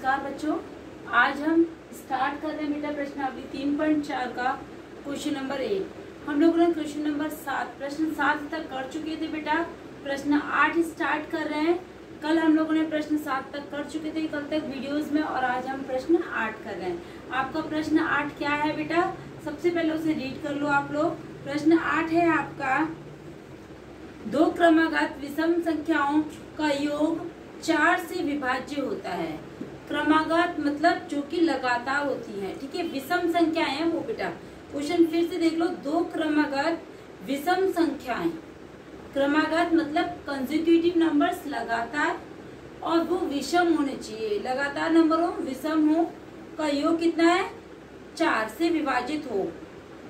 नमस्कार बच्चों, आज हम स्टार्ट कर रहे हैं बेटा प्रश्नावली 3.4 का क्वेश्चन नंबर 1। हम लोग क्वेश्चन नंबर 7 प्रश्न 7 तक कर चुके थे बेटा। प्रश्न 8 स्टार्ट कर रहे हैं। कल हम लोगों ने प्रश्न 7 तक कर चुके थे कल तक वीडियोस में, और आज हम प्रश्न 8 कर रहे हैं। आपका प्रश्न 8 क्या है बेटा, सबसे पहले उसे रीड कर लो आप लोग। प्रश्न 8 है आपका, दो क्रमागत विषम संख्याओं का योग 4 से विभाज्य होता है। क्रमागत मतलब जो कि लगातार होती है, ठीक है। विषम संख्याएं हैं वो बेटा। क्वेश्चन फिर से देख लो, दो क्रमागत विषम संख्याएं, क्रमागत मतलब कंसेक्यूटिव नंबर्स लगातार, और वो विषम होने चाहिए, लगातार नंबर हो विषम हो, का योग कितना है 4 से विभाजित हो।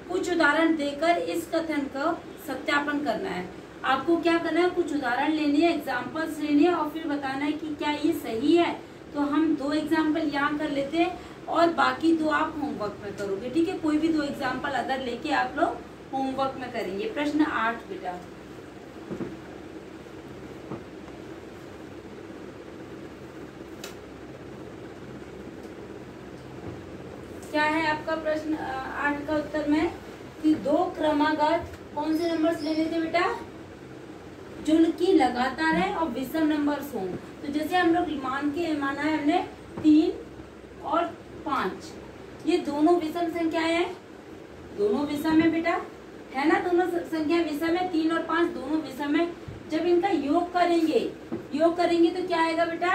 कुछ उदाहरण देकर इस कथन का सत्यापन करना है। आपको क्या करना है, कुछ उदाहरण लेने हैं, एग्जाम्पल्स लेने हैं और फिर बताना है कि क्या ये सही है। तो हम 2 एग्जाम्पल यहाँ कर लेते हैं और बाकी 2 आप होमवर्क में करोगे, ठीक है। कोई भी 2 एग्जाम्पल अदर लेके आप लोग होमवर्क में करेंगे। प्रश्न 8 बेटा, क्या है आपका प्रश्न 8 का उत्तर में कि दो क्रमागत कौन से नंबर्स लेने थे बेटा, जो कि लगातार है और विषम नंबर्स हों। तो जैसे हम लोग माना है हमने 3 और 5, ये दोनों विषम संख्याएं हैं, दोनों विषम है बेटा, है ना। दोनों संख्या विषम है, 3 और 5 दोनों विषम है। जब इनका योग करेंगे तो क्या आएगा बेटा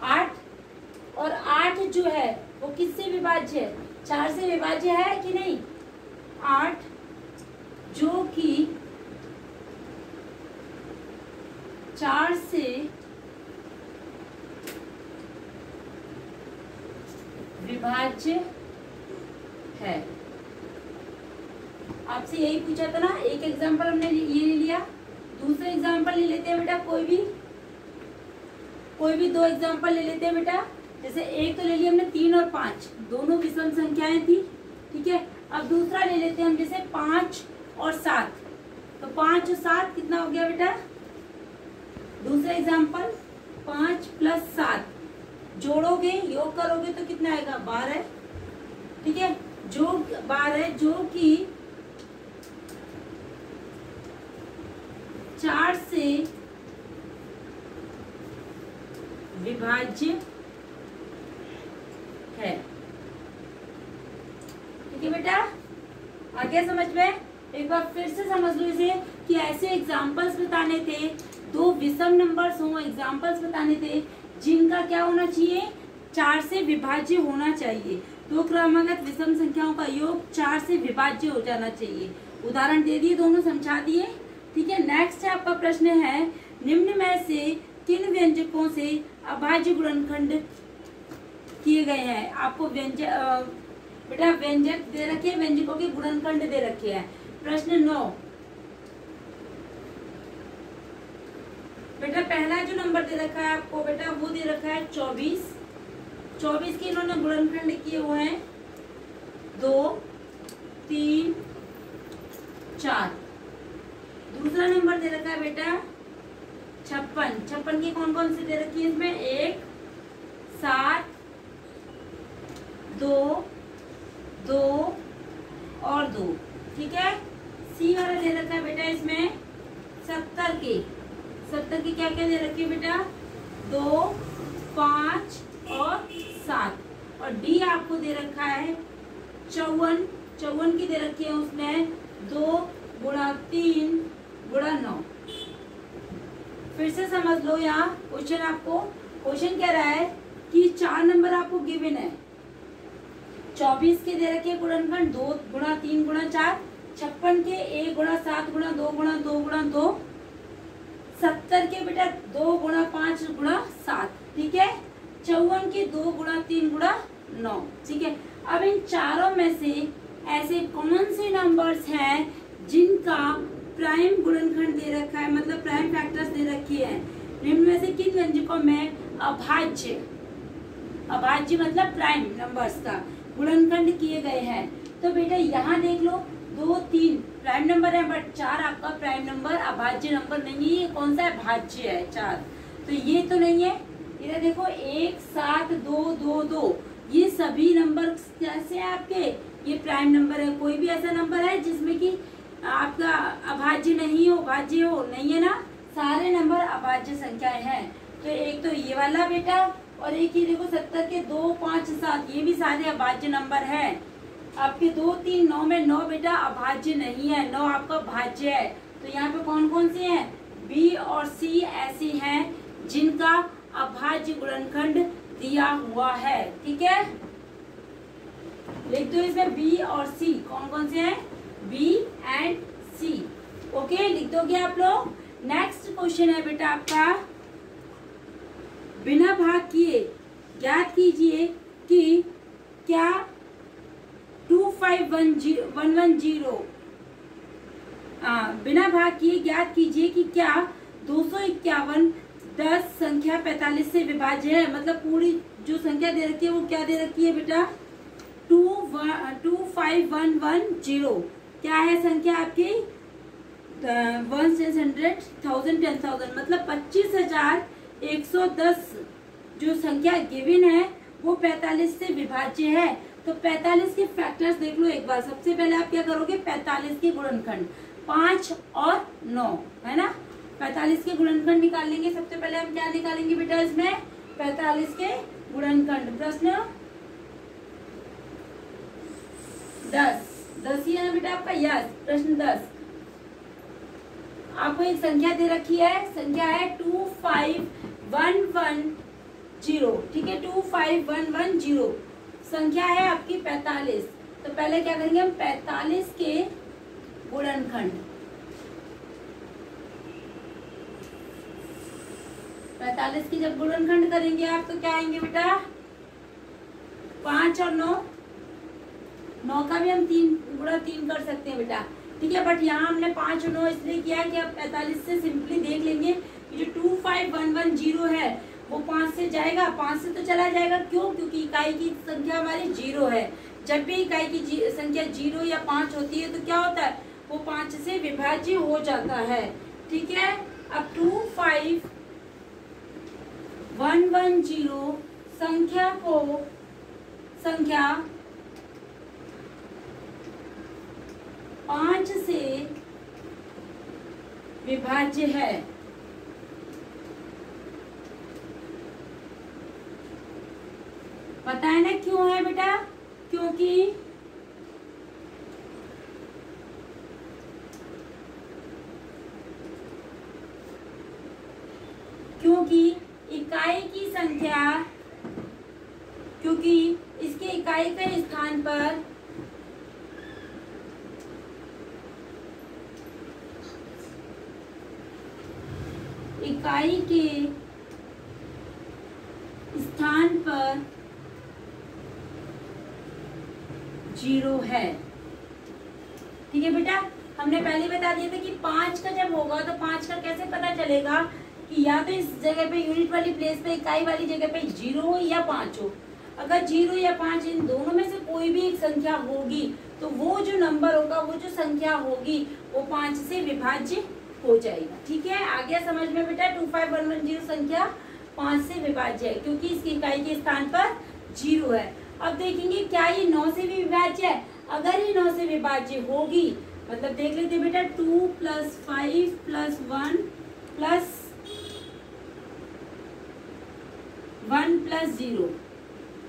8, और 8 जो है वो किससे विभाज्य है, 4 से विभाज्य है कि नहीं। 8 जो कि 4 से विभाज्य है। आपसे यही पूछा था ना, एक एग्जांपल हमने ये ले लिया, दूसरा एग्जांपल ले लेते हैं बेटा। कोई भी 2 एग्जांपल ले लेते हैं बेटा। जैसे एक तो ले लिया हमने 3 और 5, दोनों विषम संख्याएं थी, ठीक है। अब दूसरा ले लेते हैं हम, जैसे 5 और 7, तो 5 और 7 कितना हो गया बेटा। दूसरा एग्जाम्पल 5 + 7 जोड़ोगे, योग करोगे तो कितना आएगा 12, ठीक है। जो 12 जो कि 4 से विभाज्य है, ठीक है बेटा। आ गया समझ में। एक बार फिर से समझ लो इसे कि ऐसे एग्जाम्पल्स बताने थे, 2 विषम नंबर्स हो, एग्जाम्पल्स बताने थे जिनका क्या होना चाहिए 4 से विभाज्य होना चाहिए। 2 क्रमागत विषम संख्याओं का योग 4 से विभाज्य हो जाना चाहिए। उदाहरण दे दिए, दोनों समझा दिए, ठीक है। नेक्स्ट आपका प्रश्न है, निम्न में से किन व्यंजकों से अभाज्य गुणनखंड किए गए हैं। आपको बेटा व्यंजक दे रखे हैं, व्यंजकों के गुणनखंड दे रखे हैं। प्रश्न 9 बेटा, पहला जो नंबर दे रखा है आपको बेटा वो दे रखा है 24 के इन्होंने गुणनखंड किए हुए हैं 2, 3, 4। दूसरा नंबर दे रखा है बेटा 56 की कौन कौन सी दे रखी है इसमें, 1, 7, 2, 2 और 2, ठीक है। सी वाला दे रखा है बेटा इसमें 70 की क्या क्या दे रखी है बेटा 2, 5 और 7। और डी आपको दे रखा है 54 की दे रखी है उसमें 2 × 3 × 9। फिर से समझ लो, यहाँ क्वेश्चन कह रहा है कि 4 नंबर आपको गिवन है, 24 के दे रखे गुणनखंड 2 × 3 × 4, 56 के 1 × 7 × 2 × 2 × 2, 70 के बेटा 2 × 5 × 7, ठीक है। 54 के 2 × 3 × 9, ठीक है। अब इन चारों में से ऐसे कौन से नंबर्स हैं जिनका प्राइम गुणनखंड दे रखा है, मतलब प्राइम फैक्टर्स दे रखी है। निम्न में से किन व्यंजकों में अभाज्य मतलब प्राइम नंबर्स का गुणनखंड किए गए हैं। तो बेटा यहाँ देख लो 2, 3 प्राइम नंबर है, बट 4 आपका प्राइम नंबर अभाज्य नंबर नहीं है। ये कौन सा है, भाज्य है 4। तो ये तो नहीं है, इधर देखो 1 7 2 2 2, ये सभी नंबर कैसे हैं आपके, ये प्राइम नंबर है। कोई भी ऐसा नंबर है जिसमें कि आपका अभाज्य नहीं हो, भाज्य हो, नहीं है ना, सारे नंबर अभाज्य संख्याएं हैं। तो एक तो ये वाला बेटा, और एक ही देखो 70 के 2 5 7, ये भी सारे अभाज्य नंबर हैं। आपके 2 3 9 में 9 बेटा अभाज्य नहीं है, 9 आपका भाज्य है। तो यहाँ पे कौन कौन से हैं, बी और सी ऐसे हैं जिनका अभाज्य गुणनखंड दिया हुआ है। ठीक है, लिख दो इसमें बी और सी, कौन कौन से हैं, बी एंड सी। ओके, लिख दोगे आप लोग। नेक्स्ट क्वेश्चन है बेटा आपका, बिना भाग किए ज्ञात कीजिए कि क्या 25110 बिना भाग किए ज्ञात कीजिए कि क्या 251 10 संख्या 45 से विभाज्य है। मतलब पूरी जो संख्या दे रखी है वो क्या दे रखी है बेटा, 25110 क्या है संख्या आपकी, 100 1000 मतलब 25,110 जो संख्या गिवन है वो 45 से विभाज्य है। तो 45 के फैक्टर्स देख लो एक बार। सबसे पहले आप क्या करोगे, 45 के गुणनखंड 5 और 9 है ना, 45 के गुणनखंड निकाल लेंगे। सबसे पहले हम क्या निकालेंगे बेटा इसमें, 45 के गुणनखंड। प्रश्न 10 ही है ना बेटा आपका, यस प्रश्न 10। आपको एक संख्या दे रखी है, संख्या है 25110, ठीक है, 25110 संख्या है आपकी 45। तो पहले क्या करेंगे हम, 45 के गुणनखंड, 45 की जब गुणनखंड करेंगे आप तो क्या आएंगे बेटा, 5 और 9 का भी हम 3 गुणा 3 कर सकते हैं बेटा। ठीक है, बट यहाँ हमने 5 और 9 इसलिए किया है कि अब 45 से सिंपली देख लेंगे कि जो 25110 है वो 5 से जाएगा, 5 से तो चला जाएगा। क्यों, क्योंकि इकाई की संख्या हमारी 0 है। जब भी इकाई की संख्या 0 या 5 होती है तो क्या होता है, वो 5 से विभाज्य हो जाता है। ठीक है, अब 25110 संख्या 5 से विभाज्य है। पता है ना क्यों है बेटा, क्योंकि इकाई की संख्या, क्योंकि इसके इकाई के स्थान पर इकाई के स्थान पर 0 है। ठीक है बेटा, हमने पहले बता दिया था कि 5 का जब होगा तो 5 का कैसे पता चलेगा कि या तो इस जगह पे यूनिट वाली प्लेस पे इकाई वाली जगह पे 0 हो या 5 हो। अगर 0 या 5 इन दोनों में से कोई भी एक संख्या होगी तो वो जो नंबर होगा, वो जो संख्या होगी वो 5 से विभाज्य हो जाएगा। ठीक है, आ गया समझ में बेटा, 25110 संख्या 5 से विभाज्य है क्योंकि इसकी इकाई के स्थान पर 0 है। अब देखेंगे क्या ये 9 से भी विभाज्य है। अगर ये 9 से विभाज्य होगी, मतलब देख लेते बेटा, 2 + 5 + 1 + 0।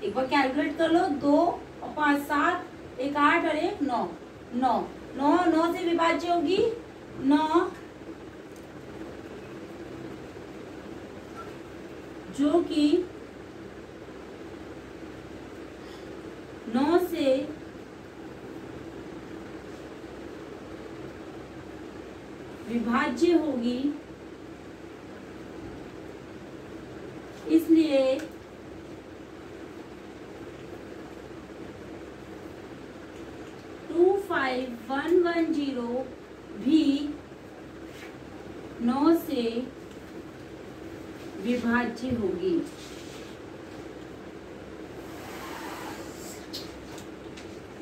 एक बार कैलकुलेट कर लो, 2 और 5 7, 1 8 और 1 9, 9 से विभाज्य होगी 9, जो कि 9 से विभाज्य होगी, इसलिए 25110 भी 9 से विभाज्य होगी।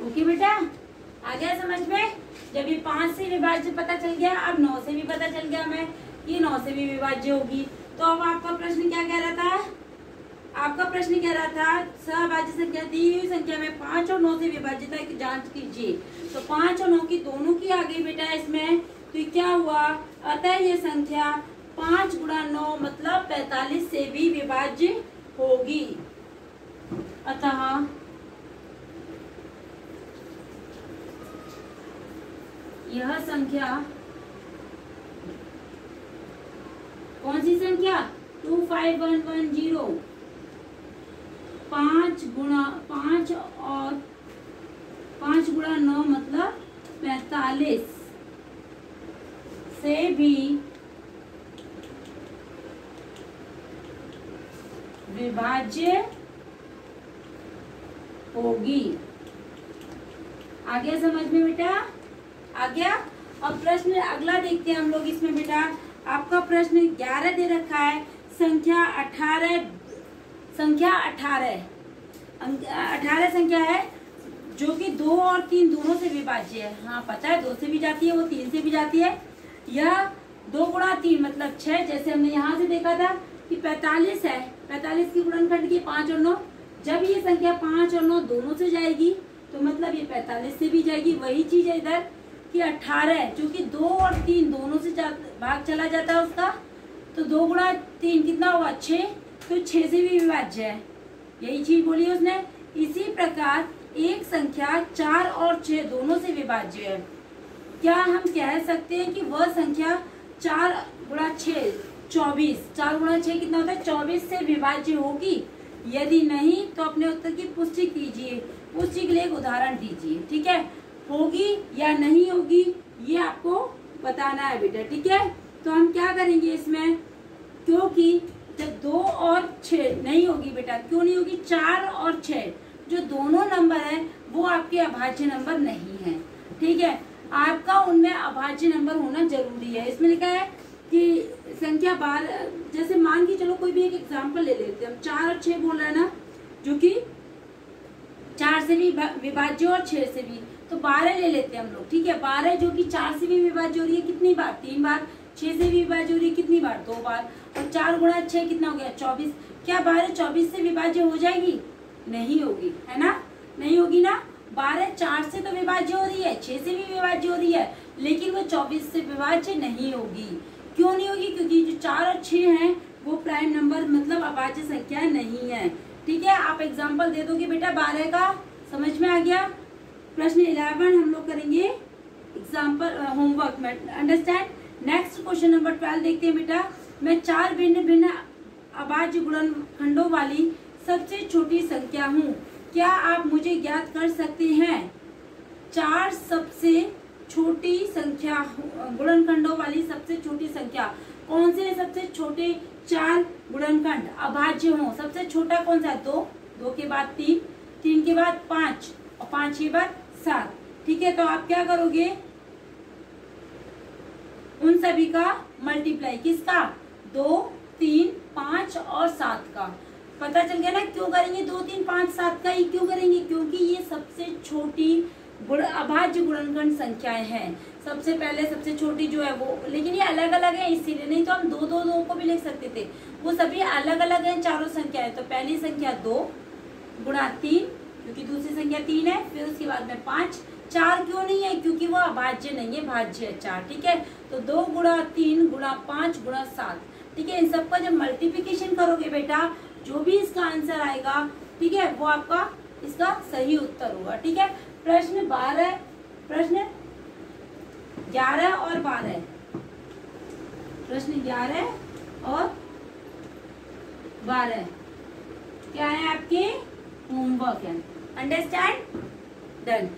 ओके बेटा, आ गया समझ में। जब ये 5 से विभाज्य पता चल गया, अब 9 से भी पता चल गया हमें ये 9 से भी विभाज्य होगी। तो अब आपका प्रश्न क्या कह रहा था, प्रश्न कह रहा था सहभाज्य संख्या दी हुई संख्या में 5 और 9 से विभाज्यता की जांच कीजिए। तो 5 और 9 की दोनों की आ गई बेटा इसमें, तो क्या हुआ, अतः ये संख्या 5 गुणा 9 मतलब 45 से भी विभाज्य होगी। अतः यह संख्या, कौन सी संख्या, 25110, 5 और 5 गुणा 9 मतलब 45 से भी विभाज्य होगी। आ गया समझ में बेटा, आ गया। अब प्रश्न अगला देखते हैं हम लोग इसमें बेटा। आपका प्रश्न 11 दे रखा है, संख्या 18 संख्या है जो कि 2 और 3 दोनों से विभाज्य है। हाँ पता है, 2 से भी जाती है, वो 3 से भी जाती है। यह 2 गुणा 3 मतलब 6, जैसे हमने यहाँ से देखा था कि 45 है, 45 की गुणनखंड की 5 और 9। जब ये संख्या 5 और 9 दोनों से जाएगी तो मतलब ये 45 से भी जाएगी। वही चीज है इधर कि 18 जो कि 2 और 3 दोनों से भाग चला जाता है उसका, तो 2 गुणा 3 कितना हुआ, 6, तो 6 से भी विभाज्य है। यही चीज बोली उसने। इसी प्रकार एक संख्या 4 और 6 दोनों से विभाज्य है। क्या हम कह सकते हैं कि वह संख्या 4 गुणा 6 24, 4 गुणा 6 कितना होता है, 24 से विभाज्य होगी? यदि नहीं तो अपने उत्तर की पुष्टि कीजिए। पुष्टि के लिए एक उदाहरण दीजिए। ठीक है, होगी या नहीं होगी ये आपको बताना है बेटा। ठीक है, तो हम क्या करेंगे इसमें, क्योंकि जब 2 और 6 नहीं होगी बेटा, क्यों नहीं होगी, 4 और 6 जो दोनों नंबर है वो आपके अभाज्य नंबर नहीं है। ठीक है, आपका उनमें अभाज्य नंबर होना जरूरी है। इसमें लिखा है कि संख्या 12, जैसे मान के चलो कोई भी एक एग्जाम्पल ले लेते हैं हम, 4 और 6 बोल रहे हैं ना, जो कि 4 से भी विभाज्य और 6 से भी, तो 12 ले लेते हैं हम लोग। ठीक है, 12 जो कि 4 से भी विभाज्य हो रही है कितनी बार, 3 बार, 6 से भी विभाज्य हो रही है कितनी बार, 2 बार, और 4 गुणा 6 कितना हो गया, 24। क्या 12 24 से विभाज्य हो जाएगी? नहीं होगी, है ना, नहीं होगी ना। 12 4 से तो विभाज्य हो रही है, 6 से भी विभाज्य हो रही है, लेकिन वो 24 से विभाज्य नहीं होगी। क्यों नहीं होगी? क्योंकि जो 4 और 6 हैं वो प्राइम नंबर मतलब अभाज्य संख्या नहीं है। ठीक है, आप एग्जाम्पल दे दोगे बेटा 12 का, समझ में आ गया। प्रश्न 11 हम लोग करेंगे एग्जाम्पल होमवर्क में, अंडरस्टैंड। नेक्स्ट क्वेश्चन नंबर 12 देखते हैं बेटा। मैं 4 भिन्न भिन्न अभाज्य गुणनखंडों वाली सबसे छोटी संख्या हूँ, क्या आप मुझे ज्ञात कर सकते हैं 4 सबसे छोटी संख्या, गुणनखंडों वाली सबसे छोटी संख्या कौन से, सबसे छोटे 4 गुणनखंड अभाज्य हो। सबसे छोटा कौन सा है, 2, 2 के बाद 3, 3 के बाद 5 और 5 के बाद 7। ठीक है, तो आप क्या करोगे, उन सभी का मल्टीप्लाई, किसका, 2, 3, 5 और 7 का। पता चल गया ना क्यों करेंगे 2, 3, 5, 7 का ही क्यों करेंगे, क्योंकि ये सबसे छोटी अभाज्य गुणनखंड संख्याएं हैं। सबसे पहले सबसे छोटी जो है वो, लेकिन ये अलग अलग है इसीलिए, नहीं तो हम 2, 2, 2 को भी लिख सकते थे। वो सभी अलग अलग हैं चारों संख्याएं। तो पहली संख्या 2 गुणा 3, क्योंकि दूसरी संख्या 3 है, फिर उसके बाद में 5। 4 क्यों नहीं है, क्योंकि वो अभाज्य नहीं है, भाज्य है 4। ठीक है, तो 2 गुणा 3 गुणा 5 गुणा 7। ठीक है, इन सबका जब मल्टीप्लिकेशन करोगे बेटा, जो भी इसका आंसर आएगा, ठीक है, वो आपका इसका सही उत्तर होगा। ठीक है, प्रश्न 12, प्रश्न 11 और 12, प्रश्न 11 और 12 क्या है, आपके होमवर्क है, अंडरस्टैंड, डन।